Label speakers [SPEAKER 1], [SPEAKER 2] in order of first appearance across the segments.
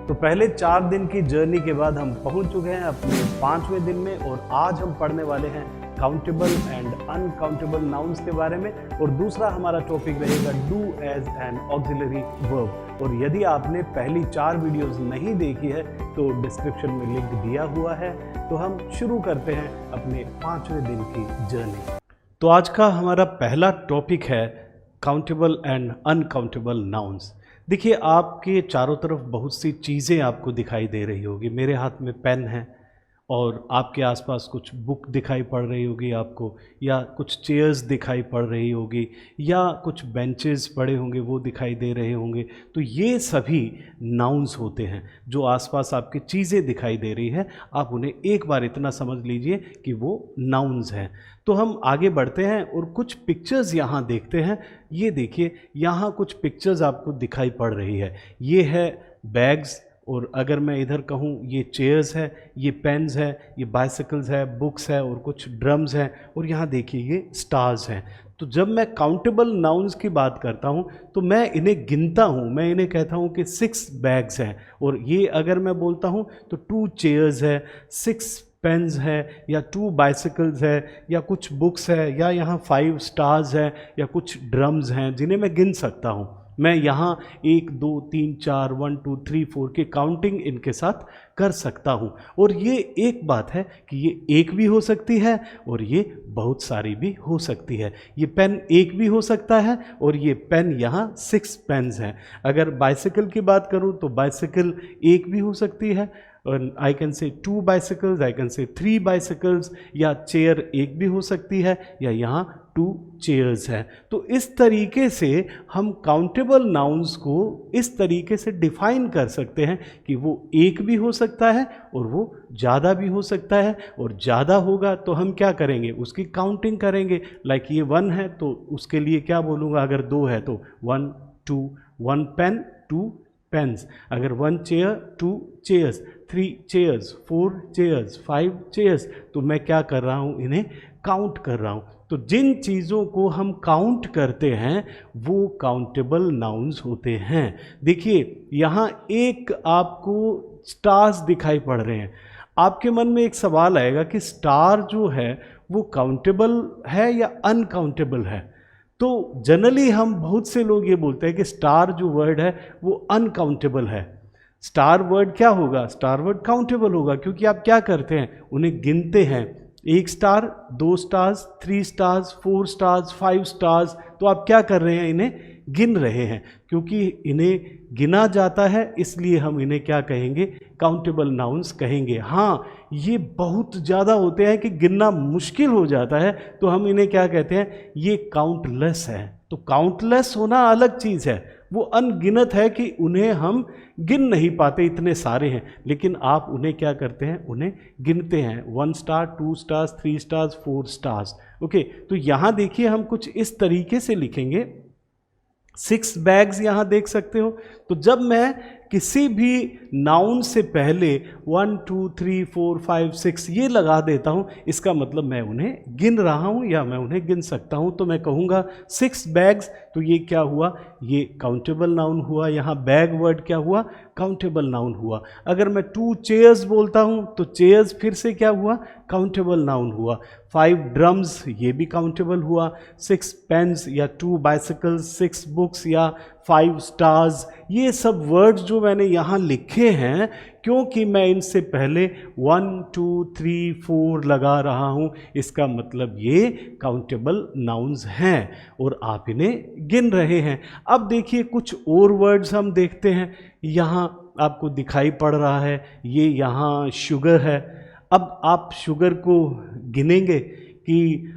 [SPEAKER 1] तो पहले 4 दिन की जर्नी के बाद हम पहुंच चुके हैं अपने 5वें दिन में, और आज हम पढ़ने वाले हैं काउंटेबल एंड अनकाउंटेबल नाउन्स के बारे में। और दूसरा हमारा टॉपिक रहेगा do as an auxiliary verb. और यदि आपने पहली 4 वीडियोस नहीं देखी है तो डिस्क्रिप्शन में लिंक दिया हुआ है। तो हम शुरू करते हैं अपने 5वें दिन की जर्नी। तो आज का हमारा पहला टॉपिक है काउंटेबल एंड अनकाउंटेबल नाउन्स। देखिए, आपके चारों तरफ बहुत सी चीज़ें आपको दिखाई दे रही होगी। मेरे हाथ में पेन है और आपके आसपास कुछ बुक दिखाई पड़ रही होगी आपको, या कुछ चेयर्स दिखाई पड़ रही होगी, या कुछ बेंचेस पड़े होंगे वो दिखाई दे रहे होंगे। तो ये सभी नाउन्स होते हैं। जो आसपास आपकी चीज़ें दिखाई दे रही है, आप उन्हें एक बार इतना समझ लीजिए कि वो नाउन्स हैं। तो हम आगे बढ़ते हैं और कुछ पिक्चर्स यहाँ देखते हैं। ये देखिए, यहाँ कुछ पिक्चर्स आपको दिखाई पड़ रही है। ये है बैग्स, और अगर मैं इधर कहूँ ये चेयर्स है, ये पेन्स है, ये बाइसिकल्स है, बुक्स है और कुछ ड्रम्स हैं, और यहाँ देखिए ये स्टार्स हैं। तो जब मैं काउंटेबल नाउन्स की बात करता हूँ तो मैं इन्हें गिनता हूँ, मैं इन्हें कहता हूँ कि 6 बैग्स हैं। और ये अगर मैं बोलता हूँ तो 2 चेयर्स है, 6 पेन्स है, या 2 बाइसिकल्स है, या कुछ बुक्स है, या यहाँ 5 स्टार्स है, या कुछ ड्रम्स हैं जिन्हें मैं गिन सकता हूँ। मैं यहाँ 1 2 3 4 1 2 3 4 की काउंटिंग इनके साथ कर सकता हूँ। और ये एक बात है कि ये एक भी हो सकती है और ये बहुत सारी भी हो सकती है। ये पेन एक भी हो सकता है और ये पेन यहाँ 6 पेन्स हैं। अगर बाइसिकल की बात करूँ तो बाइसिकल एक भी हो सकती है, I can say 2 bicycles, I can say 3 bicycles, या चेयर एक भी हो सकती है, या यहाँ 2 चेयर्स हैं। तो इस तरीके से हम काउंटेबल नाउन्स को इस तरीके से डिफाइन कर सकते हैं कि वो एक भी हो सकता है और वो ज़्यादा भी हो सकता है। और ज़्यादा होगा तो हम क्या करेंगे, उसकी काउंटिंग करेंगे। लाइक ये 1 है तो उसके लिए क्या बोलूँगा, अगर 2 है तो 1 2, 1 पेन 2 पेन्स। अगर 1 chair 2 chairs, 3 chairs 4 chairs 5 chairs, तो मैं क्या कर रहा हूँ, इन्हें काउंट कर रहा हूँ। तो जिन चीज़ों को हम काउंट करते हैं वो काउंटेबल नाउन्स होते हैं। देखिए, यहाँ एक आपको स्टार्स दिखाई पड़ रहे हैं। आपके मन में एक सवाल आएगा कि स्टार जो है वो काउंटेबल है या अनकाउंटेबल है। तो जनरली हम बहुत से लोग ये बोलते हैं कि स्टार जो वर्ड है वो अनकाउंटेबल है। स्टार वर्ड क्या होगा, स्टार वर्ड काउंटेबल होगा, क्योंकि आप क्या करते हैं, उन्हें गिनते हैं। 1 star, 2 stars, 3 stars, 4 stars, 5 stars. तो आप क्या कर रहे हैं, इन्हें गिन रहे हैं। क्योंकि इन्हें गिना जाता है इसलिए हम इन्हें क्या कहेंगे, काउंटेबल नाउन्स कहेंगे। हाँ, ये बहुत ज़्यादा होते हैं कि गिनना मुश्किल हो जाता है तो हम इन्हें क्या कहते हैं, ये काउंटलेस है। तो काउंटलेस होना अलग चीज़ है, वो अनगिनत है कि उन्हें हम गिन नहीं पाते, इतने सारे हैं। लेकिन आप उन्हें क्या करते हैं, उन्हें गिनते हैं। 1 star 2 stars 3 stars 4 stars. Okay, तो यहाँ देखिए हम कुछ इस तरीके से लिखेंगे। 6 बैग्स यहाँ देख सकते हो। तो जब मैं किसी भी नाउन से पहले 1 2 3 4 5 6 ये लगा देता हूँ, इसका मतलब मैं उन्हें गिन रहा हूँ या मैं उन्हें गिन सकता हूँ। तो मैं कहूँगा 6 बैग्स, तो ये क्या हुआ, ये काउंटेबल नाउन हुआ। यहाँ बैग वर्ड क्या हुआ, काउंटेबल नाउन हुआ। अगर मैं 2 चेयर्स बोलता हूँ तो चेयर्स फिर से क्या हुआ, काउंटेबल नाउन हुआ। 5 ड्रम्स, ये भी काउंटेबल हुआ। 6 पेन्स या 2 बाइसिकल्स, 6 बुक्स या 5 स्टार्स, ये सब वर्ड्स जो मैंने यहाँ लिखे हैं, क्योंकि मैं इनसे पहले 1 2 3 4 लगा रहा हूँ, इसका मतलब ये काउंटेबल नाउन्स हैं और आप इन्हें गिन रहे हैं। अब देखिए कुछ और वर्ड्स हम देखते हैं। यहाँ आपको दिखाई पड़ रहा है, ये यहाँ शुगर है। अब आप शुगर को गिनेंगे कि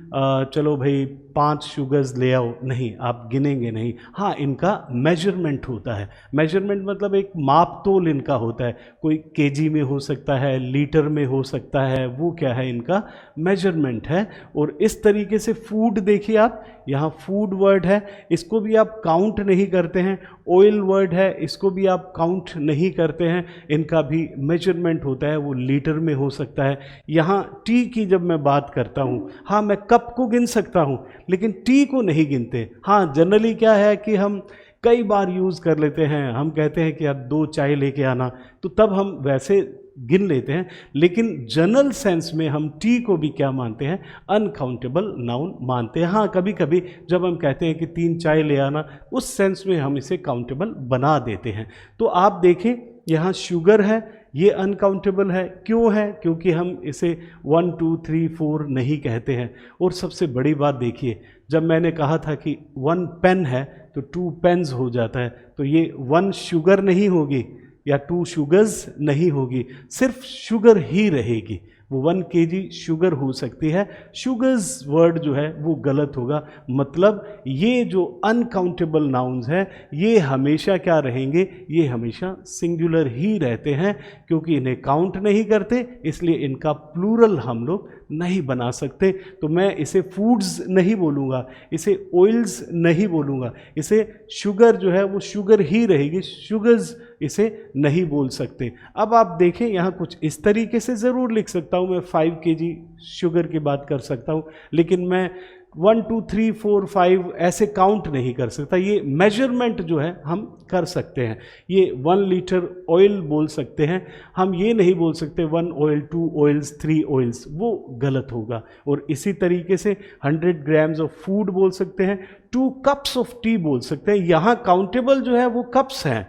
[SPEAKER 1] चलो भाई 5 शुगर्स ले आओ, नहीं, आप गिनेंगे नहीं। हाँ, इनका मेजरमेंट होता है। मेजरमेंट मतलब एक माप तोल इनका होता है। कोई केजी में हो सकता है, लीटर में हो सकता है, वो क्या है, इनका मेजरमेंट है। और इस तरीके से फूड देखिए आप, यहाँ फूड वर्ड है, इसको भी आप काउंट नहीं करते हैं। ऑयल वर्ड है, इसको भी आप काउंट नहीं करते हैं, इनका भी मेजरमेंट होता है, वो लीटर में हो सकता है। यहाँ टी की जब मैं बात करता हूँ, हाँ मैं कप कप को गिन सकता हूँ लेकिन टी को नहीं गिनते। हाँ, जनरली क्या है कि हम कई बार यूज़ कर लेते हैं, हम कहते हैं कि यार 2 चाय लेके आना, तो तब हम वैसे गिन लेते हैं, लेकिन जनरल सेंस में हम टी को भी क्या मानते हैं, अनकाउंटेबल नाउन मानते हैं। हाँ, कभी कभी जब हम कहते हैं कि 3 चाय ले आना, उस सेंस में हम इसे काउंटेबल बना देते हैं। तो आप देखें यहाँ शुगर है, ये अनकाउंटेबल है। क्यों है? क्योंकि हम इसे 1 2 3 4 नहीं कहते हैं। और सबसे बड़ी बात देखिए, जब मैंने कहा था कि 1 पेन है तो 2 पेन्स हो जाता है, तो ये 1 शुगर नहीं होगी या 2 शुगर्स नहीं होगी, सिर्फ शुगर ही रहेगी। वो 1 kg शुगर हो सकती है। शुगर्स वर्ड जो है वो गलत होगा। मतलब ये जो अनकाउंटेबल नाउन्स है ये हमेशा क्या रहेंगे, ये हमेशा सिंगुलर ही रहते हैं, क्योंकि इन्हें काउंट नहीं करते, इसलिए इनका प्लूरल हम लोग नहीं बना सकते। तो मैं इसे फूड्स नहीं बोलूँगा, इसे ऑयल्स नहीं बोलूँगा, इसे शुगर जो है वो शुगर ही रहेगी, शुगर्स इसे नहीं बोल सकते। अब आप देखें यहाँ कुछ इस तरीके से ज़रूर लिख सकता हूँ, मैं 5 kg शुगर की बात कर सकता हूँ, लेकिन मैं 1 2 3 4 5 ऐसे काउंट नहीं कर सकता। ये मेजरमेंट जो है हम कर सकते हैं। ये 1 लीटर ऑयल बोल सकते हैं, हम ये नहीं बोल सकते 1 ऑयल 2 ऑयल्स 3 ऑयल्स, वो गलत होगा। और इसी तरीके से 100 ग्राम्स ऑफ फूड बोल सकते हैं, 2 कप्स ऑफ टी बोल सकते हैं। यहाँ काउंटेबल जो है वो कप्स हैं,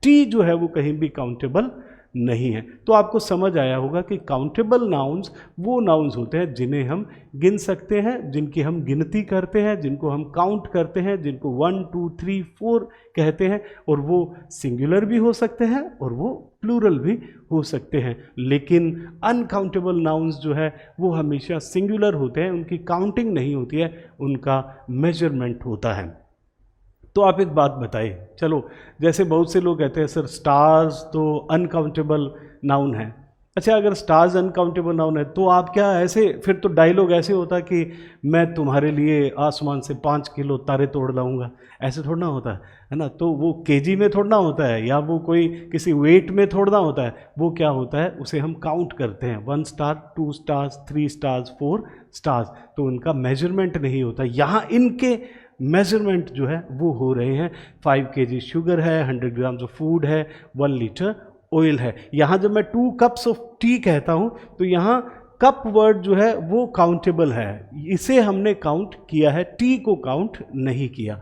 [SPEAKER 1] टी जो है वो कहीं भी काउंटेबल नहीं है। तो आपको समझ आया होगा कि काउंटेबल नाउन्स वो नाउन्स होते हैं जिन्हें हम गिन सकते हैं, जिनकी हम गिनती करते हैं, जिनको हम काउंट करते हैं, जिनको 1 2 3 4 कहते हैं, और वो सिंगुलर भी हो सकते हैं और वो प्लूरल भी हो सकते हैं। लेकिन अनकाउंटेबल नाउन्स जो है वो हमेशा सिंगुलर होते हैं, उनकी काउंटिंग नहीं होती है, उनका मेजरमेंट होता है। तो आप एक बात बताइए, चलो जैसे बहुत से लोग कहते हैं सर स्टार्स तो अनकाउंटेबल नाउन है। अच्छा, अगर स्टार्स अनकाउंटेबल नाउन है तो आप क्या ऐसे, फिर तो डायलॉग ऐसे होता कि मैं तुम्हारे लिए आसमान से 5 किलो तारे तोड़ लाऊंगा, ऐसे थोड़ा होता है ना। तो वो केजी में थोड़ा होता है, या वो कोई किसी वेट में थोड़ा होता है, वो क्या होता है, उसे हम काउंट करते हैं 1 स्टार 2 स्टार्स 3 स्टार्स 4 स्टार्स, तो उनका मेजरमेंट नहीं होता। यहाँ इनके मेजरमेंट जो है वो हो रहे हैं। 5 kg शुगर है, 100 ग्राम्स ऑफ फूड है, 1 लीटर ऑयल है। यहाँ जब मैं 2 कप्स ऑफ टी कहता हूँ तो यहाँ कप वर्ड जो है वो काउंटेबल है, इसे हमने काउंट किया है, टी को काउंट नहीं किया।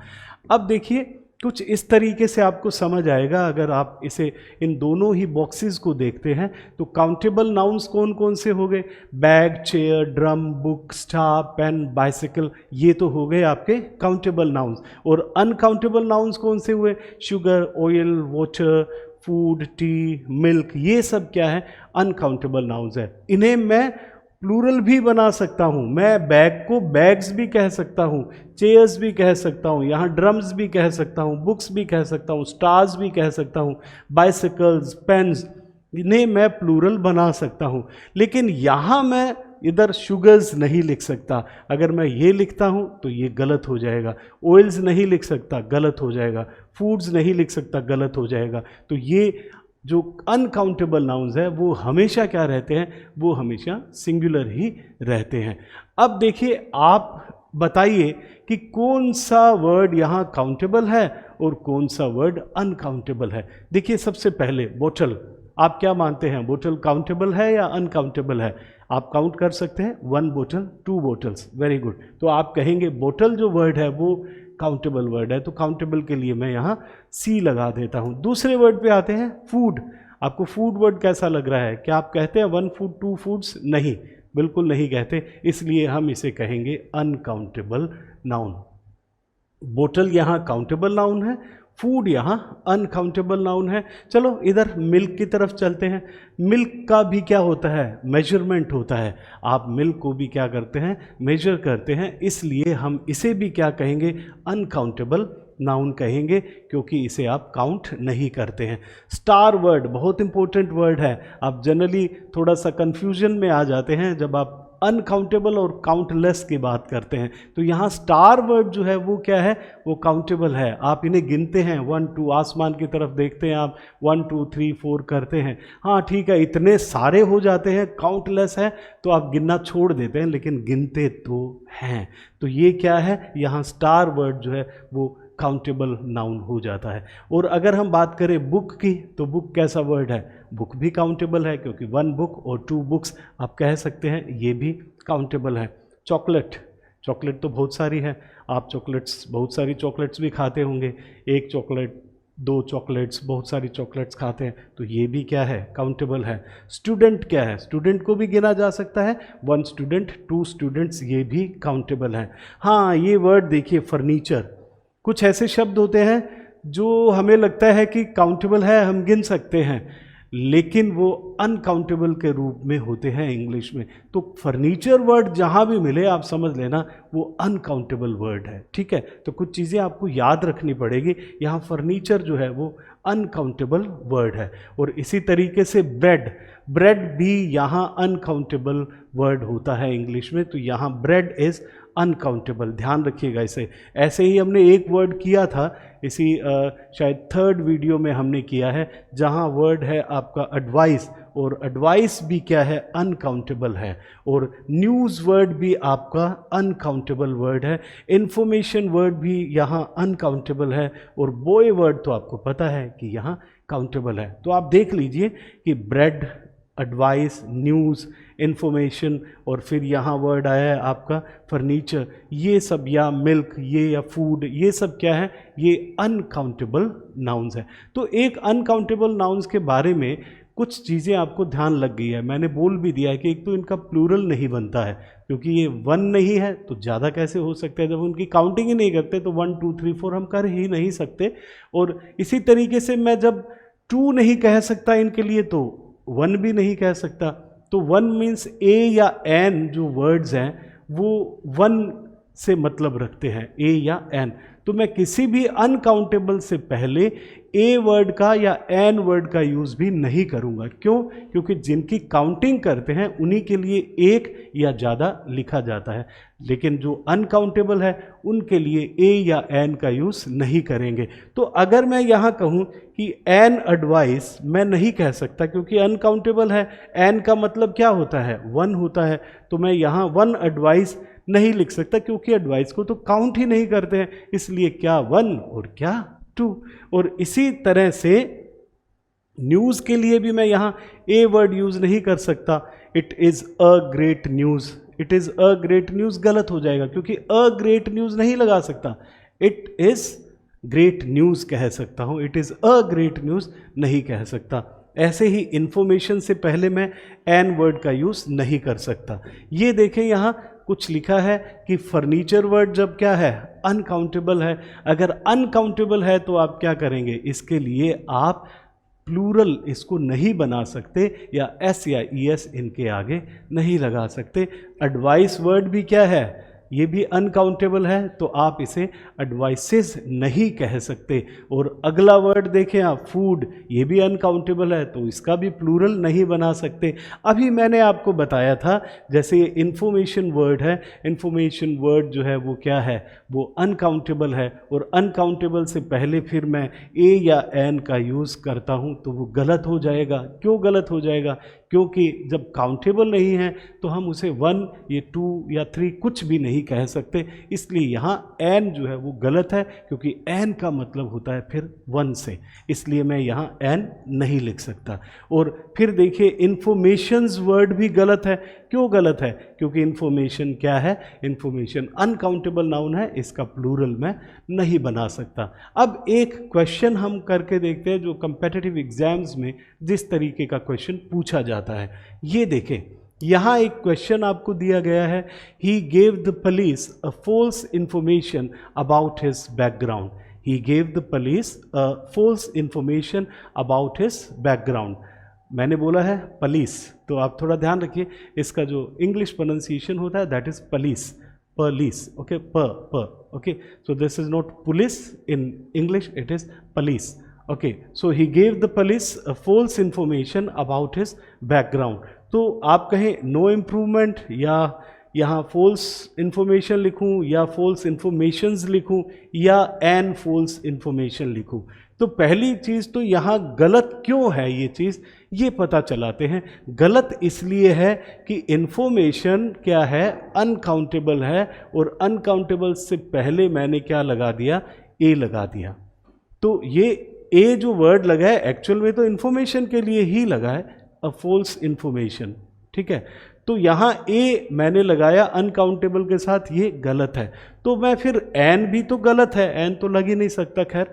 [SPEAKER 1] अब देखिए कुछ इस तरीके से आपको समझ आएगा अगर आप इसे इन दोनों ही बॉक्सेस को देखते हैं। तो काउंटेबल नाउन्स कौन कौन से हो गए, bag, chair, drum, book, star, pen, bicycle, ये तो हो गए आपके काउंटेबल नाउन्स। और अनकाउंटेबल नाउन्स कौन से हुए, sugar, oil, water, food, tea, milk, ये सब क्या है, अनकाउंटेबल नाउन्स है। इन्हें मैं प्लूरल भी बना सकता हूँ, मैं बैग को बैग्स भी कह सकता हूँ, चेयर्स भी कह सकता हूँ, यहाँ ड्रम्स भी कह सकता हूँ, बुक्स भी कह सकता हूँ, स्टार्स भी कह सकता हूँ, बाइसिकल्स, पेन्स, इन्हें मैं प्लूरल बना सकता हूँ। लेकिन यहाँ मैं इधर शुगर्स नहीं लिख सकता, अगर मैं ये लिखता हूँ तो ये गलत हो जाएगा। ऑयल्स नहीं लिख सकता, गलत हो जाएगा। फूड्स नहीं लिख सकता, गलत हो जाएगा। तो ये जो अनकाउंटेबल नाउन्स है वो हमेशा क्या रहते हैं, वो हमेशा सिंगुलर ही रहते हैं। अब देखिए, आप बताइए कि कौन सा वर्ड यहाँ काउंटेबल है और कौन सा वर्ड अनकाउंटेबल है। देखिए, सबसे पहले बोतल, आप क्या मानते हैं, बोतल काउंटेबल है या अनकाउंटेबल है? आप काउंट कर सकते हैं, 1 बोतल 2 बोतल्स, वेरी गुड। तो आप कहेंगे बोतल जो वर्ड है वो काउंटेबल वर्ड है, तो काउंटेबल के लिए मैं यहाँ सी लगा देता हूँ। दूसरे वर्ड पे आते हैं, फूड। आपको फूड वर्ड कैसा लग रहा है? क्या आप कहते हैं 1 फूड 2 फूड्स? नहीं, बिल्कुल नहीं कहते, इसलिए हम इसे कहेंगे अनकाउंटेबल नाउन। बोतल यहाँ काउंटेबल नाउन है, फूड यहाँ अनकाउंटेबल नाउन है। चलो इधर मिल्क की तरफ चलते हैं। मिल्क का भी क्या होता है, मेजरमेंट होता है। आप मिल्क को भी क्या करते हैं, मेजर करते हैं, इसलिए हम इसे भी क्या कहेंगे, अनकाउंटेबल नाउन कहेंगे, क्योंकि इसे आप काउंट नहीं करते हैं। स्टार वर्ड बहुत इंपॉर्टेंट वर्ड है। आप जनरली थोड़ा सा कंफ्यूजन में आ जाते हैं जब आप अनकाउंटेबल और काउंटलेस की बात करते हैं। तो यहाँ स्टार वर्ड जो है वो क्या है, वो काउंटेबल है। आप इन्हें गिनते हैं, 1 2, आसमान की तरफ देखते हैं आप, 1 2 3 4 करते हैं। हाँ ठीक है, इतने सारे हो जाते हैं, काउंटलेस है तो आप गिनना छोड़ देते हैं, लेकिन गिनते तो हैं। तो ये क्या है, यहाँ स्टार वर्ड जो है वो काउंटेबल नाउन हो जाता है। और अगर हम बात करें बुक की, तो बुक कैसा वर्ड है, बुक भी काउंटेबल है, क्योंकि 1 बुक और 2 बुक्स आप कह सकते हैं, ये भी काउंटेबल है। चॉकलेट, चॉकलेट तो बहुत सारी है, आप चॉकलेट्स, बहुत सारी चॉकलेट्स भी खाते होंगे, 1 चॉकलेट, 2 चॉकलेट्स, बहुत सारी चॉकलेट्स खाते हैं, तो ये भी क्या है, काउंटेबल है। स्टूडेंट क्या है, स्टूडेंट को भी गिना जा सकता है, 1 स्टूडेंट, 2 स्टूडेंट्स, ये भी काउंटेबल है। हाँ ये वर्ड देखिए, फर्नीचर, कुछ ऐसे शब्द होते हैं जो हमें लगता है कि काउंटेबल है, हम गिन सकते हैं, लेकिन वो अनकाउंटेबल के रूप में होते हैं इंग्लिश में। तो फर्नीचर वर्ड जहाँ भी मिले आप समझ लेना वो अनकाउंटेबल वर्ड है, ठीक है। तो कुछ चीज़ें आपको याद रखनी पड़ेगी, यहाँ फर्नीचर जो है वो अनकाउंटेबल वर्ड है। और इसी तरीके से ब्रेड, ब्रेड भी यहाँ अनकाउंटेबल वर्ड होता है इंग्लिश में, तो यहाँ ब्रेड इज़ अनकाउंटेबल, ध्यान रखिएगा इसे। ऐसे ही हमने एक वर्ड किया था इसी शायद 3rd वीडियो में हमने किया है, जहाँ वर्ड है आपका एडवाइस, और एडवाइस भी क्या है, अनकाउंटेबल है। और न्यूज़ वर्ड भी आपका अनकाउंटेबल वर्ड है। इंफॉर्मेशन वर्ड भी यहाँ अनकाउंटेबल है। और बॉय वर्ड तो आपको पता है कि यहाँ काउंटेबल है। तो आप देख लीजिए कि ब्रेड, एडवाइस, न्यूज़, इंफॉर्मेशन, और फिर यहाँ वर्ड आया है आपका फर्नीचर, ये सब, या मिल्क, ये, या फूड, ये सब क्या है, ये अनकाउंटेबल नाउन्स है। तो एक अनकाउंटेबल नाउन्स के बारे में कुछ चीज़ें आपको ध्यान लग गई है। मैंने बोल भी दिया है कि एक तो इनका प्लूरल नहीं बनता है, क्योंकि ये 1 नहीं है तो ज़्यादा कैसे हो सकते हैं, जब उनकी काउंटिंग ही नहीं करते तो 1 2 3 4 हम कर ही नहीं सकते। और इसी तरीके से मैं जब 2 नहीं कह सकता इनके लिए, तो 1 भी नहीं कह सकता। तो 1 मीन्स ए या एन जो वर्ड्स हैं वो 1 से मतलब रखते हैं, ए या एन। तो मैं किसी भी अनकाउंटेबल से पहले ए वर्ड का या एन वर्ड का यूज़ भी नहीं करूँगा। क्यों? क्योंकि जिनकी काउंटिंग करते हैं उन्हीं के लिए 1 या ज़्यादा लिखा जाता है, लेकिन जो अनकाउंटेबल है उनके लिए ए या एन का यूज़ नहीं करेंगे। तो अगर मैं यहाँ कहूँ कि एन एडवाइस, मैं नहीं कह सकता क्योंकि अनकाउंटेबल है। एन का मतलब क्या होता है? 1 होता है। तो मैं यहाँ 1 एडवाइस नहीं लिख सकता क्योंकि एडवाइस को तो काउंट ही नहीं करते हैं, इसलिए क्या 1 और क्या 2। और इसी तरह से न्यूज़ के लिए भी मैं यहाँ ए वर्ड यूज़ नहीं कर सकता। It is a great news, it is a great news गलत हो जाएगा क्योंकि अ ग्रेट न्यूज़ नहीं लगा सकता। इट इज़ ग्रेट न्यूज़ कह सकता हूँ, it is a great news नहीं कह सकता। ऐसे ही इंफॉर्मेशन से पहले मैं एन वर्ड का यूज़ नहीं कर सकता। ये देखें यहाँ कुछ लिखा है कि फर्नीचर वर्ड जब क्या है, अनकाउंटेबल है। अगर अनकाउंटेबल है तो आप क्या करेंगे, इसके लिए आप प्लूरल इसको नहीं बना सकते या एस या ई एस इनके आगे नहीं लगा सकते। एडवाइस वर्ड भी क्या है, ये भी अनकाउंटेबल है, तो आप इसे एडवाइसेस नहीं कह सकते। और अगला वर्ड देखें आप, फूड, ये भी अनकाउंटेबल है, तो इसका भी प्लूरल नहीं बना सकते। अभी मैंने आपको बताया था जैसे ये इंफॉर्मेशन वर्ड है, इंफॉर्मेशन वर्ड जो है वो क्या है, वो अनकाउंटेबल है। और अनकाउंटेबल से पहले फिर मैं ए या एन का यूज़ करता हूँ तो वो गलत हो जाएगा। क्यों गलत हो जाएगा? क्योंकि जब काउंटेबल नहीं है तो हम उसे 1 या 2 या 3 कुछ भी नहीं कह सकते, इसलिए यहाँ एन जो है वो गलत है क्योंकि एन का मतलब होता है फिर 1 से, इसलिए मैं यहाँ एन नहीं लिख सकता। और फिर देखिए इंफॉर्मेशंस वर्ड भी गलत है। क्यों गलत है? क्योंकि इंफॉर्मेशन क्या है, इंफॉर्मेशन अनकाउंटेबल नाउन है, इसका प्लूरल मैं नहीं बना सकता। अब एक क्वेश्चन हम करके देखते हैं जो कंपेटिटिव एग्जाम्स में जिस तरीके का क्वेश्चन पूछा जाता है। ये देखें, यहाँ एक क्वेश्चन आपको दिया गया है, he gave the police a false information about his background. He gave the police a false information about his background. मैंने बोला है पुलिस, तो आप थोड़ा ध्यान रखिए, इसका जो इंग्लिश प्रोनाउंसिएशन होता है that is police, police, okay, प, okay. So this is not police in English, it is police, okay. So he gave the police a false information about his background. तो आप कहें नो इम्प्रूवमेंट या यहाँ false information लिखूँ या false informations लिखूँ या एन फॉल्स इन्फॉर्मेशन लिखूँ। तो पहली चीज़ तो यहाँ गलत क्यों है ये चीज़, ये पता चलाते हैं। गलत इसलिए है कि इन्फॉर्मेशन क्या है, अनकाउंटेबल है, और अनकाउंटेबल से पहले मैंने क्या लगा दिया, ए लगा दिया। तो ये ए जो वर्ड लगा है एक्चुअल में तो इन्फॉर्मेशन के लिए ही लगा है, अ फॉल्स इन्फॉर्मेशन, ठीक है। तो यहाँ ए मैंने लगाया अनकाउंटेबल के साथ, ये गलत है। तो मैं फिर एन भी तो गलत है, एन तो लग ही नहीं सकता, खैर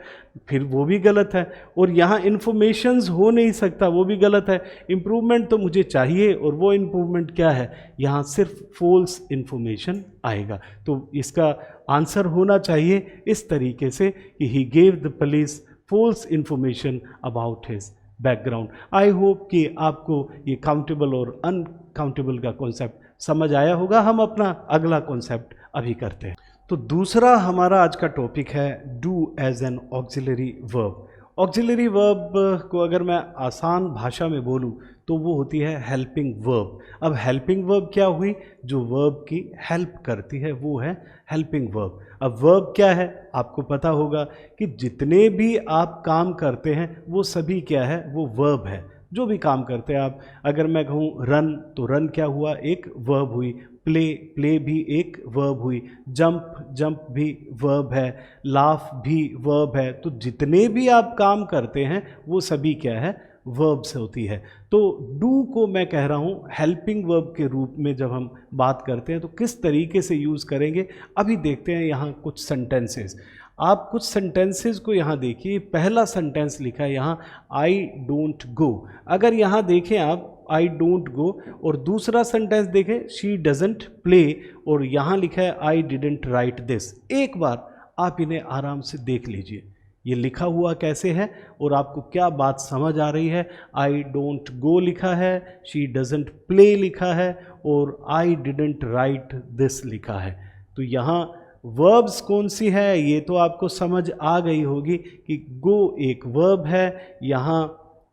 [SPEAKER 1] फिर वो भी गलत है। और यहाँ इन्फॉर्मेशंस हो नहीं सकता, वो भी गलत है। इम्प्रूवमेंट तो मुझे चाहिए, और वो इम्प्रूवमेंट क्या है, यहाँ सिर्फ फॉल्स इन्फॉर्मेशन आएगा। तो इसका आंसर होना चाहिए इस तरीके से कि he gave the police false information about his background. I hope कि आपको ये काउंटेबल और अनकाउंटेबल का कॉन्सेप्ट समझ आया होगा। हम अपना अगला कॉन्सेप्ट अभी करते हैं। तो दूसरा हमारा आज का टॉपिक है do as an auxiliary verb. Auxiliary verb को अगर मैं आसान भाषा में बोलूँ तो वो होती है हेल्पिंग वर्ब। अब हेल्पिंग वर्ब क्या हुई, जो वर्ब की हेल्प करती है वो है हेल्पिंग वर्ब। अब वर्ब क्या है, आपको पता होगा कि जितने भी आप काम करते हैं वो सभी क्या है, वो वर्ब है। जो भी काम करते हैं आप, अगर मैं कहूँ रन, तो रन क्या हुआ, एक वर्ब हुई। प्ले, प्ले भी एक वर्ब हुई। जंप, जंप भी वर्ब है। लाफ भी वर्ब है। तो जितने भी आप काम करते हैं वो सभी क्या है, वर्ब्स होती है। तो डू को मैं कह रहा हूँ हेल्पिंग वर्ब के रूप में जब हम बात करते हैं तो किस तरीके से यूज़ करेंगे, अभी देखते हैं। यहाँ कुछ सेंटेंसेस, आप कुछ सेंटेंसेस को यहाँ देखिए। पहला सेंटेंस लिखा है यहाँ आई डोंट गो। अगर यहाँ देखें आप आई डोंट गो, और दूसरा सेंटेंस देखें शी डजंट प्ले, और यहाँ लिखा है आई डिडंट राइट दिस। एक बार आप इन्हें आराम से देख लीजिए, ये लिखा हुआ कैसे है और आपको क्या बात समझ आ रही है। आई डोंट गो लिखा है, शी डजंट प्ले लिखा है, और आई डिडंट राइट दिस लिखा है। तो यहाँ वर्ब्स कौन सी है ये तो आपको समझ आ गई होगी कि गो एक वर्ब है, यहाँ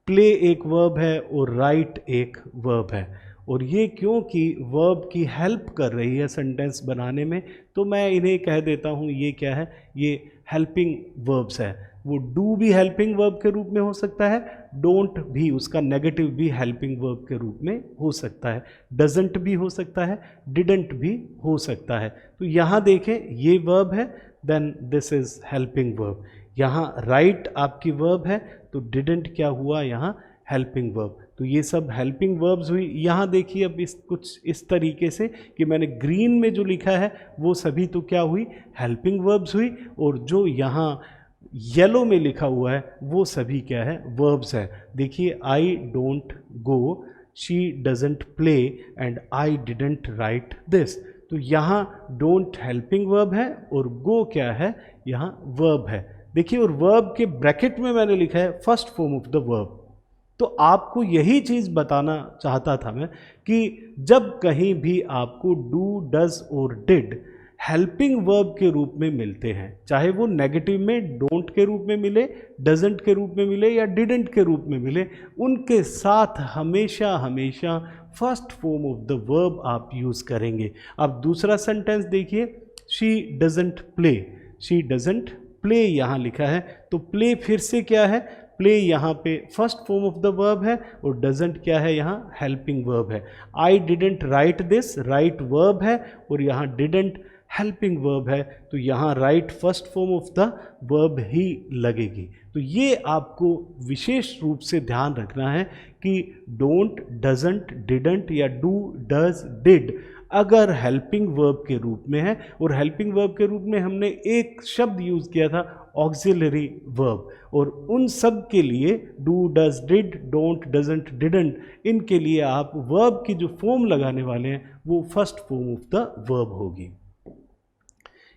[SPEAKER 1] प्ले एक वर्ब है, और राइट एक वर्ब है। और ये क्योंकि वर्ब की हेल्प कर रही है सेंटेंस बनाने में, तो मैं इन्हें कह देता हूँ ये क्या है, ये हेल्पिंग वर्ब्स है। वो डू भी हेल्पिंग वर्ब के रूप में हो सकता है, डोंट भी, उसका नेगेटिव भी हेल्पिंग वर्ब के रूप में हो सकता है, डजंट भी हो सकता है, डिडंट भी हो सकता है। तो यहाँ देखें ये वर्ब है, then this is helping verb. यहाँ राइट आपकी वर्ब है, तो डिडंट क्या हुआ, यहाँ हेल्पिंग वर्ब। तो ये सब हेल्पिंग वर्ब्स हुई। यहाँ देखिए अब इस कुछ इस तरीके से कि मैंने ग्रीन में जो लिखा है वो सभी तो क्या हुई, हेल्पिंग वर्ब्स हुई, और जो यहाँ येलो में लिखा हुआ है वो सभी क्या है, वर्ब्स है। देखिए I don't go, she doesn't play, and I didn't write this. तो यहाँ डोंट हेल्पिंग वर्ब है और गो क्या है, यहाँ वर्ब है। देखिए, और वर्ब के ब्रैकेट में मैंने लिखा है first form of the verb. तो आपको यही चीज़ बताना चाहता था मैं कि जब कहीं भी आपको डू, डज और डिड हेल्पिंग वर्ब के रूप में मिलते हैं, चाहे वो नेगेटिव में डोंट के रूप में मिले, डजंट के रूप में मिले या डिडंट के रूप में मिले, उनके साथ हमेशा हमेशा first form of the verb आप यूज़ करेंगे। अब दूसरा सेंटेंस देखिए, she doesn't play, she doesn't play यहाँ लिखा है, तो प्ले फिर से क्या है, प्ले यहाँ पे first form of the verb है, और डजंट क्या है, यहाँ हेल्पिंग वर्ब है। I didn't write this, write verb है, और यहाँ डिडंट हेल्पिंग वर्ब है, तो यहाँ write first form of the verb ही लगेगी। तो ये आपको विशेष रूप से ध्यान रखना है कि डोंट, डजंट, डिडंट या डू, डज, डिड अगर हेल्पिंग वर्ब के रूप में है, और हेल्पिंग वर्ब के रूप में हमने एक शब्द यूज़ किया था ऑक्सिलरी वर्ब, और उन सब के लिए do, does, did, don't, doesn't, didn't, इनके लिए आप वर्ब की जो फॉर्म लगाने वाले हैं वो first form of the verb होगी।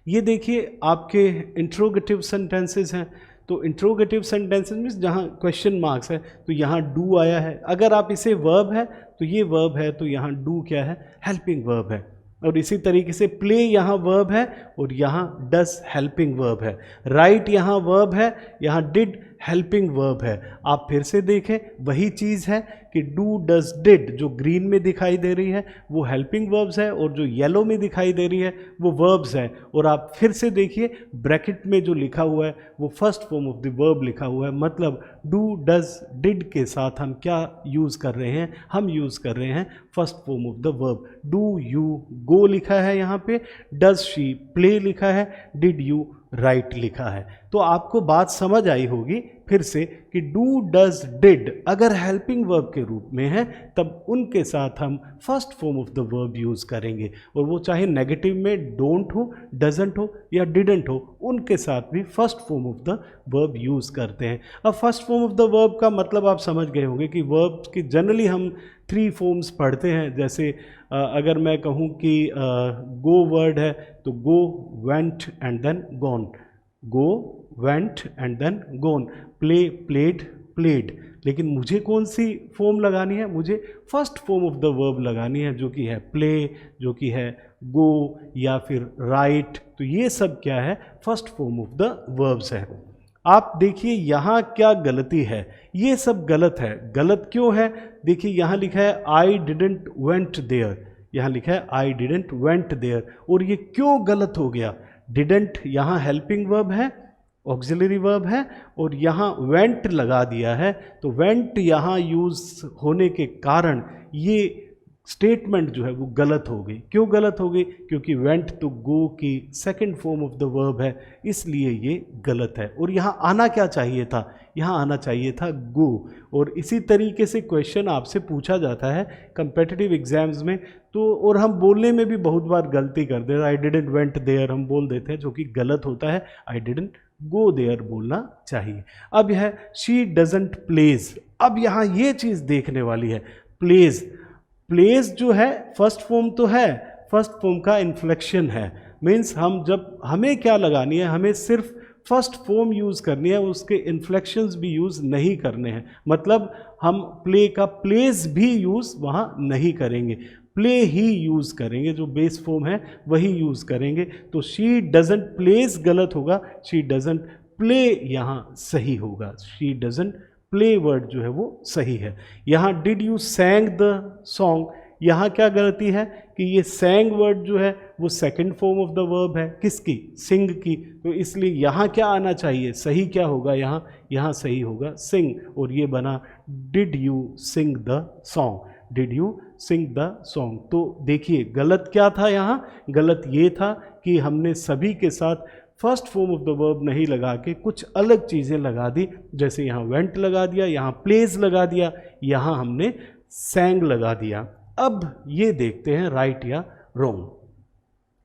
[SPEAKER 1] ये देखिए आपके इंट्रोगेटिव सेंटेंसेस हैं, तो इंट्रोगेटिव सेंटेंसेस में जहाँ क्वेश्चन मार्क्स है तो यहाँ डू आया है। अगर आप इसे वर्ब है तो ये वर्ब है, तो यहाँ डू क्या है, हेल्पिंग वर्ब है। और इसी तरीके से प्ले यहाँ वर्ब है और यहाँ डस हेल्पिंग वर्ब है। राइट यहाँ वर्ब है, यहाँ डिड हेल्पिंग वर्ब है। आप फिर से देखें, वही चीज़ है कि डू, डज, डिड जो ग्रीन में दिखाई दे रही है वो हेल्पिंग वर्ब्स है, और जो येलो में दिखाई दे रही है वो वर्ब्स हैं। और आप फिर से देखिए, ब्रैकेट में जो लिखा हुआ है वो first form of the verb लिखा हुआ है। मतलब डू, डज, डिड के साथ हम क्या यूज़ कर रहे हैं? हम यूज़ कर रहे हैं first form of the verb. Do you go लिखा है यहाँ पे, डज शी प्ले लिखा है, डिड यू राइट लिखा है। तो आपको बात समझ आई होगी फिर से कि डू, डज, डिड अगर हेल्पिंग वर्ब के रूप में है तब उनके साथ हम first form of the verb use करेंगे, और वो चाहे नेगेटिव में डोंट हो, डजंट हो या डिडंट हो, उनके साथ भी first form of the verb use करते हैं। अब first form of the verb का मतलब आप समझ गए होंगे कि वर्ब की जनरली हम 3 फॉर्म्स पढ़ते हैं। जैसे अगर मैं कहूँ कि गो वर्ड है तो go, went and then gone, go, went and then gone, play, played, played. लेकिन मुझे कौन सी फॉर्म लगानी है? मुझे first form of the verb लगानी है, जो कि है प्ले, जो कि है गो या फिर राइट। तो ये सब क्या है? First form of the verbs है। आप देखिए यहाँ क्या गलती है, ये सब गलत है। गलत क्यों है? देखिए यहाँ लिखा है आई डिडंट वेंट देयर, यहाँ लिखा है आई डिडंट वेंट देयर, और ये क्यों गलत हो गया? डिडंट यहाँ हेल्पिंग वर्ब है, ऑक्सिलरी वर्ब है, और यहाँ वेंट लगा दिया है। तो वेंट यहाँ यूज होने के कारण ये स्टेटमेंट जो है वो गलत हो गई। क्यों गलत हो गई? क्योंकि वेंट तो गो की second form of the verb है, इसलिए ये गलत है। और यहाँ आना क्या चाहिए था? यहाँ आना चाहिए था गो। और इसी तरीके से क्वेश्चन आपसे पूछा जाता है कंपेटिटिव एग्जाम्स में। तो और हम बोलने में भी बहुत बार गलती कर देते हैं, आई डिडंट वेंट देयर हम बोल देते हैं, जो कि गलत होता है। आई डिडंट गो देयर बोलना चाहिए। अब यह शी डजंट प्लेज, अब यहाँ ये चीज़ देखने वाली है। प्लेज, प्लेस जो है फर्स्ट फॉर्म तो है, फर्स्ट फॉर्म का इन्फ्लेक्शन है। मीन्स हम जब हमें क्या लगानी है, हमें सिर्फ फर्स्ट फॉर्म यूज़ करनी है, उसके इन्फ्लेक्शंस भी यूज़ नहीं करने हैं। मतलब हम प्ले का प्लेस भी यूज़ वहाँ नहीं करेंगे, प्ले ही यूज़ करेंगे, जो बेस फॉर्म है वही यूज़ करेंगे। तो शी डजंट प्लेस गलत होगा, शी डजंट प्ले यहाँ सही होगा। शी डजंट प्ले वर्ड जो है वो सही है। यहाँ did you sang the song, यहाँ क्या गलती है कि ये सैंग वर्ड जो है वो second form of the verb है, किसकी? सिंग की। तो इसलिए यहाँ क्या आना चाहिए? सही क्या होगा यहाँ? यहाँ सही होगा सिंग, और ये बना did you sing the song, did you sing the song. तो देखिए गलत क्या था यहाँ? गलत ये था कि हमने सभी के साथ first form of the verb नहीं लगा के कुछ अलग चीज़ें लगा दी। जैसे यहाँ वेंट लगा दिया, यहाँ प्लेस लगा दिया, यहाँ हमने सैंग लगा दिया। अब ये देखते हैं राइट या रॉन्ग।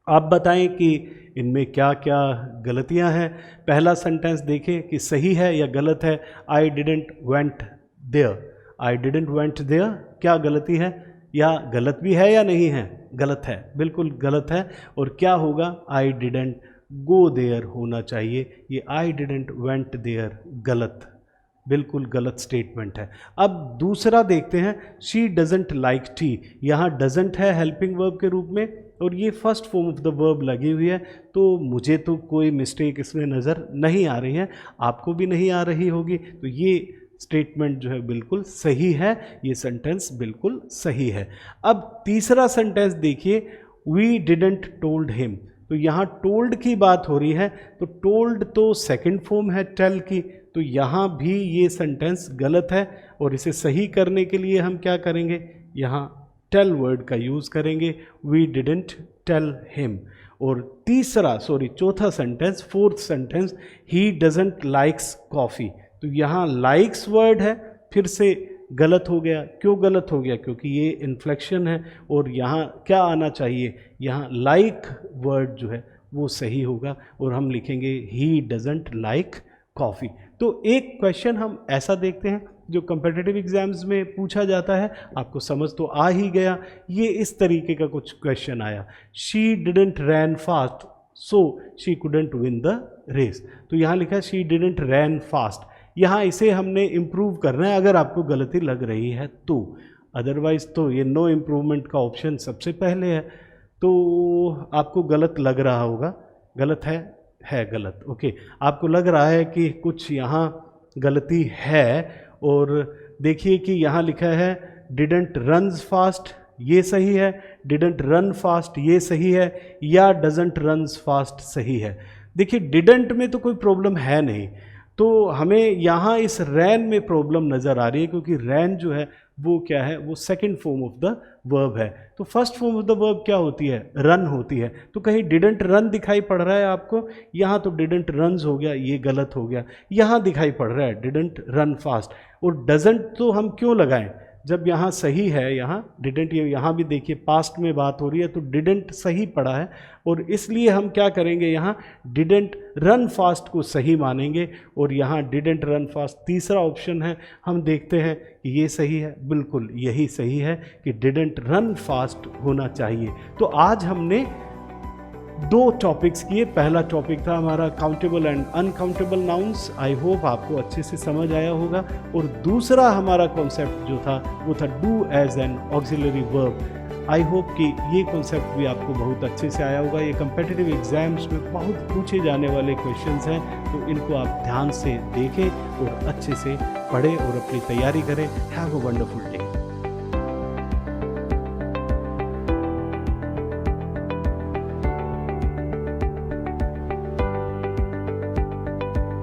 [SPEAKER 1] आप बताएं कि इनमें क्या क्या गलतियां हैं। पहला सेंटेंस देखें कि सही है या गलत है। I didn't went there, I didn't went there क्या गलती है? या गलत भी है या नहीं है? गलत है, बिल्कुल गलत है। और क्या होगा? आई डिडंट गो देयर होना चाहिए। ये आई डिडंट वेंट देयर गलत, बिल्कुल गलत स्टेटमेंट है। अब दूसरा देखते हैं, शी डजंट लाइक टी। यहाँ डजंट है हेल्पिंग वर्ब के रूप में, और ये first form of the verb लगी हुई है। तो मुझे तो कोई मिस्टेक इसमें नज़र नहीं आ रही है, आपको भी नहीं आ रही होगी। तो ये स्टेटमेंट जो है बिल्कुल सही है, ये सेंटेंस बिल्कुल सही है। अब तीसरा सेंटेंस देखिए, वी डिडंट टोल्ड हिम। तो यहाँ टोल्ड की बात हो रही है, तो टोल्ड तो सेकंड फॉर्म है टेल की, तो यहाँ भी ये सेंटेंस गलत है। और इसे सही करने के लिए हम क्या करेंगे? यहाँ टेल वर्ड का यूज़ करेंगे, वी डिडंट टेल हिम। और चौथा sentence, fourth sentence, he doesn't likes coffee. तो यहाँ लाइक्स वर्ड है, फिर से गलत हो गया। क्यों गलत हो गया? क्योंकि ये इन्फ्लेक्शन है, और यहाँ क्या आना चाहिए? यहाँ लाइक वर्ड जो है वो सही होगा, और हम लिखेंगे ही डजंट लाइक कॉफ़ी। तो एक क्वेश्चन हम ऐसा देखते हैं जो कम्पिटिटिव एग्जाम्स में पूछा जाता है, आपको समझ तो आ ही गया। ये इस तरीके का कुछ क्वेश्चन आया, she didn't ran fast so she couldn't win the race. तो यहाँ लिखा है शी डिडंट रैन फास्ट। यहाँ इसे हमने इम्प्रूव करना है, अगर आपको गलती लग रही है तो। अदरवाइज़ तो ये नो इम्प्रूवमेंट का ऑप्शन सबसे पहले है। तो आपको गलत लग रहा होगा, गलत है गलत। ओके, आपको लग रहा है कि कुछ यहाँ गलती है। और देखिए कि यहाँ लिखा है डिडंट रन्स फास्ट, ये सही है, डिडंट रन फास्ट ये सही है, या डजंट रन्स फास्ट सही है। देखिए डिडंट में तो कोई प्रॉब्लम है नहीं, तो हमें यहाँ इस रैन में प्रॉब्लम नज़र आ रही है, क्योंकि रैन जो है वो क्या है, वो second form of the verb है। तो first form of the verb क्या होती है, रन होती है। तो कहीं डिडंट रन दिखाई पड़ रहा है आपको, यहाँ तो डिडंट रन्स हो गया, ये गलत हो गया। यहाँ दिखाई पड़ रहा है डिडंट रन फास्ट, और डजंट तो हम क्यों लगाएं जब यहाँ सही है, यहाँ डिडंट, ये यहाँ भी देखिए पास्ट में बात हो रही है, तो डिडंट सही पड़ा है, और इसलिए हम क्या करेंगे, यहाँ डिडंट रन फास्ट को सही मानेंगे, और यहाँ डिडंट रन फास्ट तीसरा ऑप्शन है। हम देखते हैं कि ये सही है, बिल्कुल यही सही है कि डिडंट रन फास्ट होना चाहिए। तो आज हमने दो टॉपिक्स किए। पहला टॉपिक था हमारा countable and uncountable nouns, I hope आपको अच्छे से समझ आया होगा। और दूसरा हमारा कॉन्सेप्ट जो था वो था do as an auxiliary verb. I hope कि ये कॉन्सेप्ट भी आपको बहुत अच्छे से आया होगा। ये कम्पिटिटिव एग्जाम्स में बहुत पूछे जाने वाले क्वेश्चंस हैं, तो इनको आप ध्यान से देखें और अच्छे से पढ़ें और अपनी तैयारी करें। Have a wonderful day.